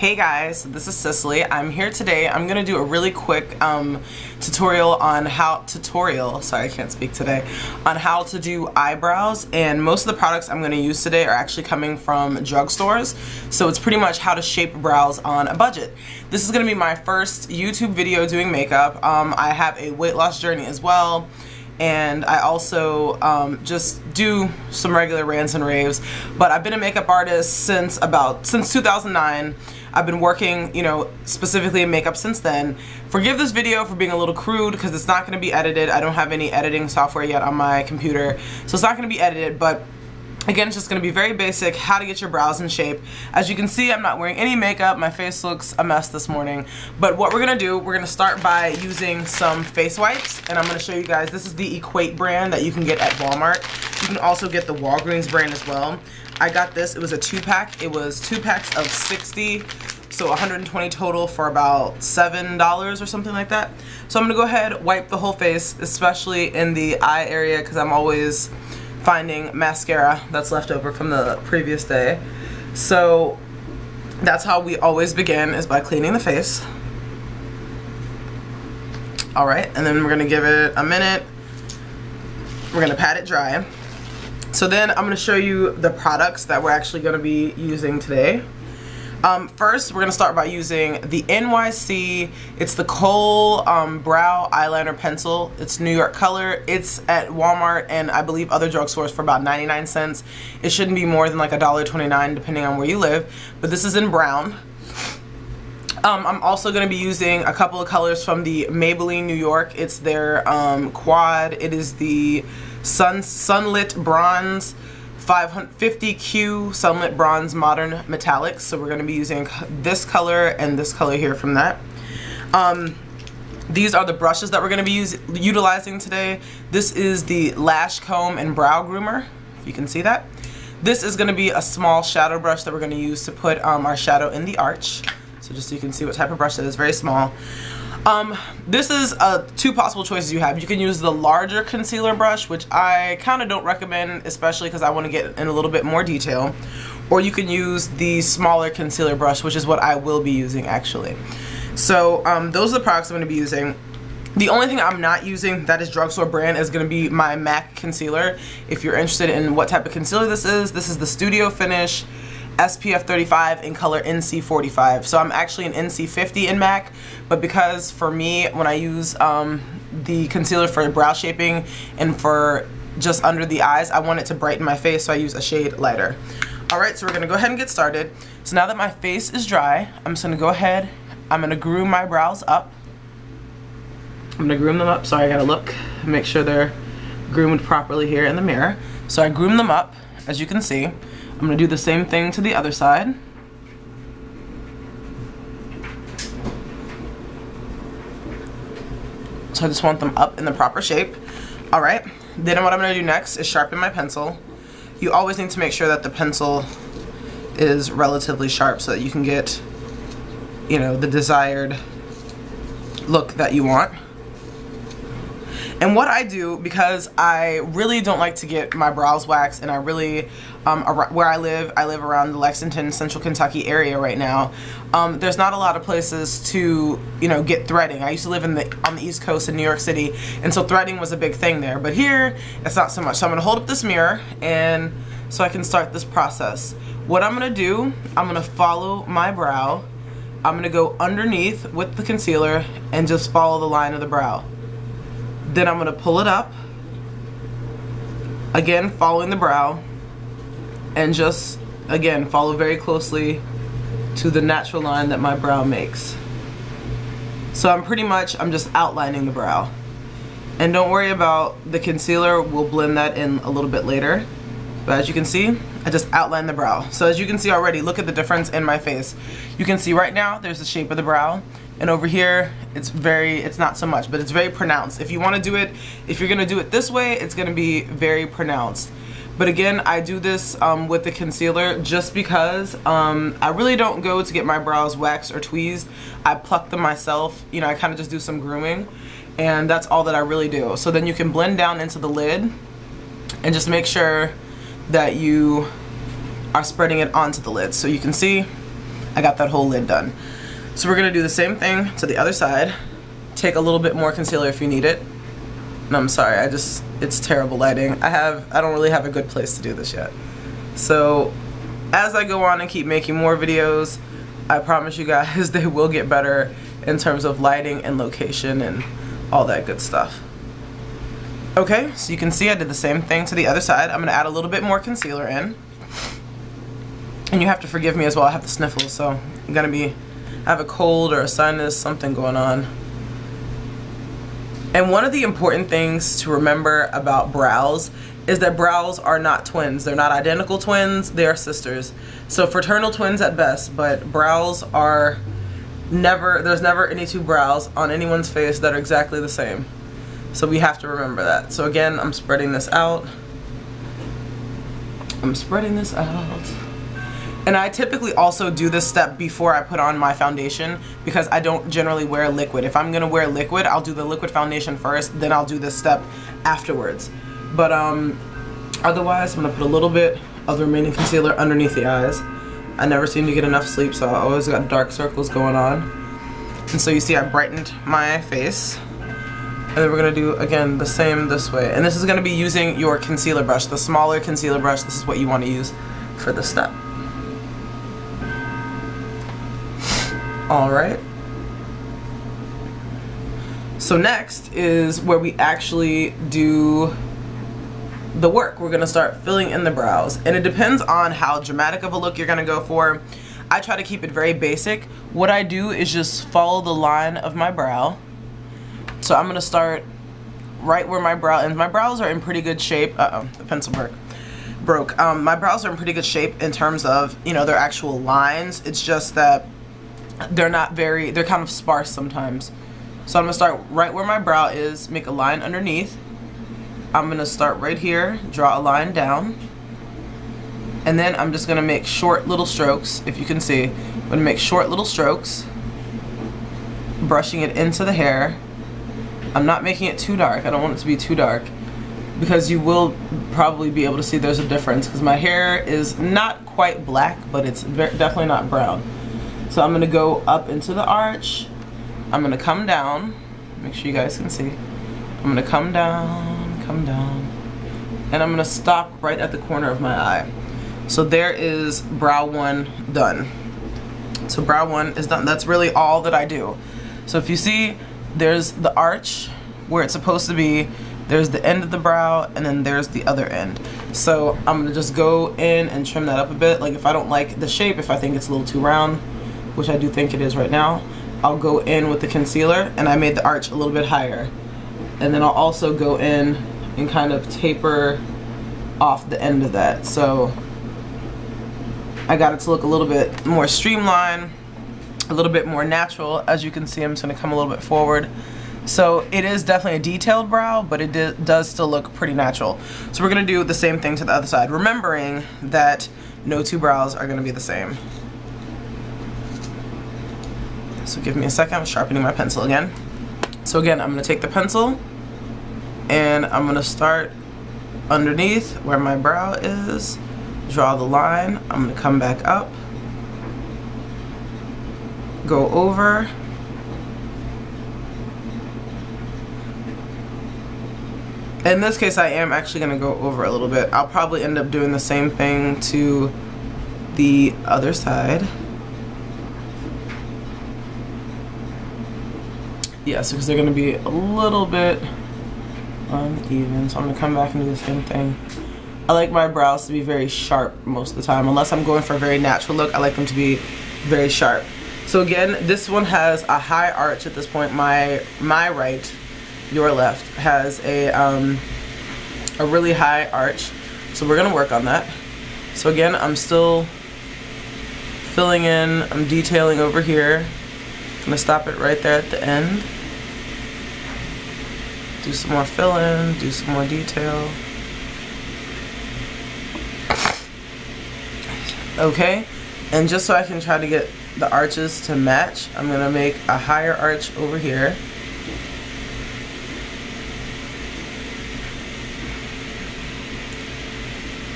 Hey guys, this is Cicely. I'm here today. I'm gonna do a really quick tutorial on how to do eyebrows, and most of the products I'm gonna use today are actually coming from drugstores, so it's pretty much how to shape brows on a budget. This is gonna be my first YouTube video doing makeup. I have a weight loss journey as well, and I also just do some regular rants and raves, but I've been a makeup artist since 2009. I've been working, specifically in makeup since then. Forgive this video for being a little crude because it's not going to be edited. I don't have any editing software yet on my computer, so it's not going to be edited, but again, it's just going to be very basic, how to get your brows in shape. As you can see, I'm not wearing any makeup. My face looks a mess this morning, but what we're going to do, we're going to start by using some face wipes, and I'm going to show you guys. This is the Equate brand that you can get at Walmart. You can also get the Walgreens brand as well. I got this, it was a 2-pack. It was 2 packs of 60, so 120 total for about $7 or something like that. So I'm gonna go ahead, wipe the whole face, especially in the eye area, because I'm always finding mascara that's left over from the previous day. So that's how we always begin, is by cleaning the face. Alright, and then we're gonna give it a minute. We're gonna pat it dry. So then I'm going to show you the products that we're actually going to be using today. First, we're going to start by using the NYC. It's the Kohl brow eyeliner pencil. It's New York color. It's at Walmart and I believe other drugstores for about 99 cents. It shouldn't be more than like $1.29 depending on where you live. But this is in brown. I'm also going to be using a couple of colors from the Maybelline New York. It's their quad. It is the Sunlit Bronze 550Q Sunlit Bronze Modern Metallics. So we're going to be using this color and this color here from that. These are the brushes that we're going to be utilizing today. This is the Lash Comb and Brow Groomer, if you can see that. This is going to be a small shadow brush that we're going to use to put our shadow in the arch. So just so you can see what type of brush it is, very small. This is two possible choices you have. You can use the larger concealer brush, which I kind of don't recommend, especially because I want to get in a little bit more detail. Or you can use the smaller concealer brush, which is what I will be using actually. So those are the products I'm going to be using. The only thing I'm not using that is drugstore brand is going to be my MAC concealer. If you're interested in what type of concealer this is the Studio Finish SPF 35 in color NC 45. So I'm actually an NC 50 in MAC, but because for me, when I use the concealer for brow shaping and for just under the eyes, I want it to brighten my face, so I use a shade lighter. Alright, so we're going to go ahead and get started. So now that my face is dry, I'm just going to go ahead, I'm going to groom my brows up. I'm going to groom them up, sorry I gotta look, make sure they're groomed properly here in the mirror. So I groom them up, as you can see. I'm going to do the same thing to the other side. So I just want them up in the proper shape. Alright, then what I'm going to do next is sharpen my pencil. You always need to make sure that the pencil is relatively sharp so that you can get, the desired look that you want. And what I do, because I really don't like to get my brows waxed, and I really, where I live around the Lexington, Central Kentucky area right now. There's not a lot of places to, get threading. I used to live on the East Coast in New York City, and so threading was a big thing there. But here, it's not so much. So I'm gonna hold up this mirror, and so I can start this process. What I'm gonna do, I'm gonna follow my brow. I'm gonna go underneath with the concealer and just follow the line of the brow. Then I'm going to pull it up, again following the brow, and just again follow very closely to the natural line that my brow makes. So I'm just outlining the brow. And don't worry about the concealer, we'll blend that in a little bit later. But as you can see, I just outlined the brow. So as you can see already, look at the difference in my face. You can see right now there's the shape of the brow, and over here it's not so much, but it's very pronounced. If you want to do it, if you're gonna do it this way, it's gonna be very pronounced. But again, I do this with the concealer just because I really don't go to get my brows waxed or tweezed. I pluck them myself. I kind of just do some grooming, and that's all that I really do. So then you can blend down into the lid and just make sure that you are spreading it onto the lid. So you can see I got that whole lid done. So we're gonna do the same thing to the other side. Take a little bit more concealer if you need it. And I'm sorry, it's terrible lighting. I don't really have a good place to do this yet. So as I go on and keep making more videos, I promise you guys they will get better in terms of lighting and location and all that good stuff. Okay, so you can see I did the same thing to the other side. I'm gonna add a little bit more concealer in. And you have to forgive me as well, I have the sniffles, so I have a cold or a sinus, something going on. And one of the important things to remember about brows is that brows are not twins. They're not identical twins, they are sisters. So fraternal twins at best, but brows are there's never any two brows on anyone's face that are exactly the same. So we have to remember that. So again, I'm spreading this out. And I typically also do this step before I put on my foundation because I don't generally wear liquid. If I'm gonna wear liquid, I'll do the liquid foundation first, then I'll do this step afterwards. But otherwise, I'm gonna put a little bit of the remaining concealer underneath the eyes. I never seem to get enough sleep, so I always got dark circles going on. And so you see I brightened my face. And then we're gonna do, again, the same this way. And this is gonna be using your concealer brush, the smaller concealer brush. This is what you wanna use for this step. All right. So next is where we actually do the work. We're gonna start filling in the brows. And it depends on how dramatic of a look you're gonna go for. I try to keep it very basic. What I do is just follow the line of my brow. So I'm gonna start right where my brow ends. My brows are in pretty good shape. Uh-oh, the pencil broke. My brows are in pretty good shape in terms of, you know, their actual lines. It's just that they're kind of sparse sometimes. So I'm gonna start right where my brow is, make a line underneath. I'm gonna start right here, draw a line down. And then I'm just gonna make short little strokes, if you can see. I'm gonna make short little strokes, brushing it into the hair. I'm not making it too dark. I don't want it to be too dark because you will probably be able to see there's a difference because my hair is not quite black, but it's definitely not brown. So I'm gonna go up into the arch. I'm gonna come down. Make sure you guys can see. I'm gonna come down, and I'm gonna stop right at the corner of my eye. So there is brow one done. So brow one is done. That's really all that I do. So if you see, there's the arch where it's supposed to be, there's the end of the brow, and then there's the other end. So I'm gonna just go in and trim that up a bit. Like if I don't like the shape, if I think it's a little too round, which I do think it is right now, I'll go in with the concealer, and I made the arch a little bit higher. And then I'll also go in and kind of taper off the end of that. So I got it to look a little bit more streamlined, a little bit more natural. As you can see, I'm just gonna come a little bit forward. So it is definitely a detailed brow, but it does still look pretty natural. So we're gonna do the same thing to the other side, remembering that no two brows are gonna be the same. So give me a second, I'm sharpening my pencil again. So again, I'm gonna take the pencil and I'm gonna start underneath where my brow is, draw the line, I'm gonna come back up, go over, in this case I am actually gonna go over a little bit. I'll probably end up doing the same thing to the other side. Yes, because they're gonna be a little bit uneven, so I'm gonna come back and do the same thing. I like my brows to be very sharp most of the time. Unless I'm going for a very natural look, I like them to be very sharp. So again, this one has a high arch at this point. My right, your left, has a really high arch. So we're gonna work on that. So again, I'm still filling in, I'm detailing over here. I'm gonna stop it right there at the end. Do some more fill in, do some more detail. Okay, and just so I can try to get the arches to match, I'm gonna make a higher arch over here.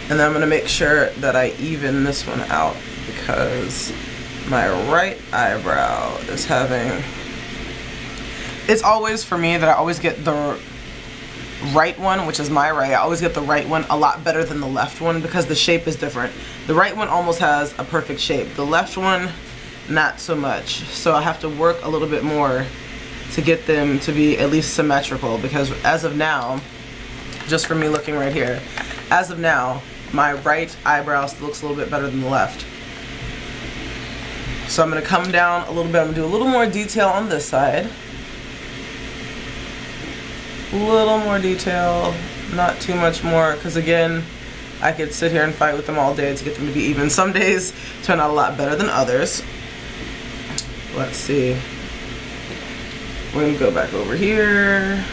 And then I'm gonna make sure that I even this one out because my right eyebrow is having, it's always for me that I always get the right one, which is my right, I always get the right one a lot better than the left one because the shape is different. The right one almost has a perfect shape. The left one, not so much. So I have to work a little bit more to get them to be at least symmetrical, because as of now, just for me looking right here, as of now, my right eyebrow looks a little bit better than the left. So I'm going to come down a little bit. I'm going to do a little more detail on this side. A little more detail, not too much more, because again, I could sit here and fight with them all day to get them to be even. Some days turn out a lot better than others. Let's see. We're going to go back over here.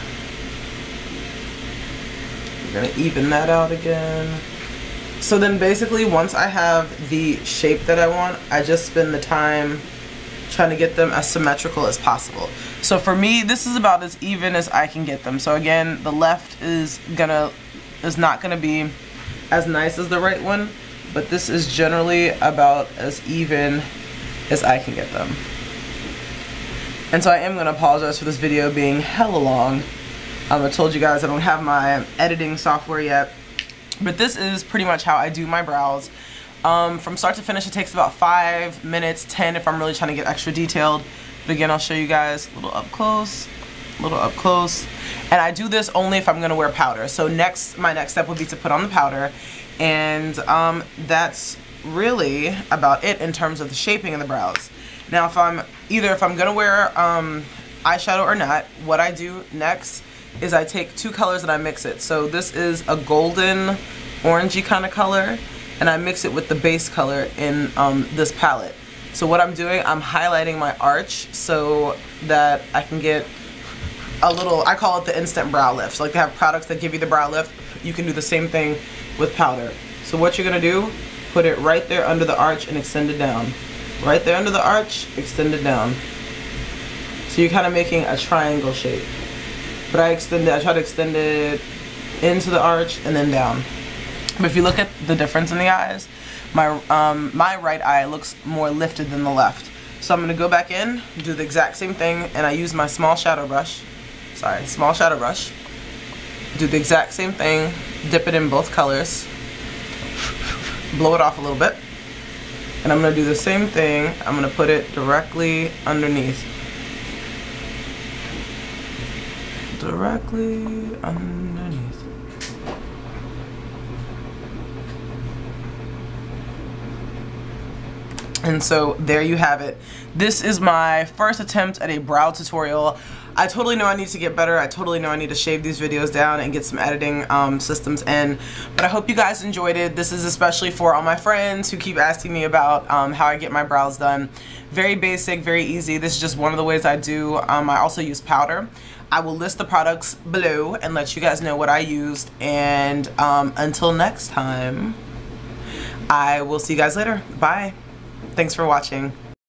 We're going to even that out again. So then basically once I have the shape that I want, I just spend the time trying to get them as symmetrical as possible. So for me, this is about as even as I can get them. So again, the left is not gonna be as nice as the right one, but this is generally about as even as I can get them. And so I am gonna apologize for this video being hella long. I told you guys I don't have my editing software yet, but this is pretty much how I do my brows. From start to finish, it takes about 5 minutes, 10 if I'm really trying to get extra detailed. But again, I'll show you guys a little up close, a little up close. And I do this only if I'm going to wear powder. So my next step would be to put on the powder. And that's really about it in terms of the shaping of the brows. Now, if I'm going to wear eyeshadow or not, what I do next is I take two colors and I mix it. So this is a golden orangey kind of color, and I mix it with the base color in this palette. So what I'm doing, I'm highlighting my arch so that I can get a little, I call it the instant brow lift. So like they have products that give you the brow lift, you can do the same thing with powder. So what you're gonna do, put it right there under the arch and extend it down. Right there under the arch, extend it down. So you're kind of making a triangle shape. But I try to extend it into the arch and then down. But if you look at the difference in the eyes, my right eye looks more lifted than the left. So I'm going to go back in, do the exact same thing, and I use my small shadow brush. Do the exact same thing, dip it in both colors, blow it off a little bit, and I'm going to do the same thing. I'm going to put it directly underneath. Directly underneath. And so there you have it. This is my first attempt at a brow tutorial. I totally know I need to get better. I totally know I need to shave these videos down and get some editing systems in. But I hope you guys enjoyed it. This is especially for all my friends who keep asking me about how I get my brows done. Very basic, very easy. This is just one of the ways I do. I also use powder. I will list the products below and let you guys know what I used. And until next time, I will see you guys later. Bye. Thanks for watching.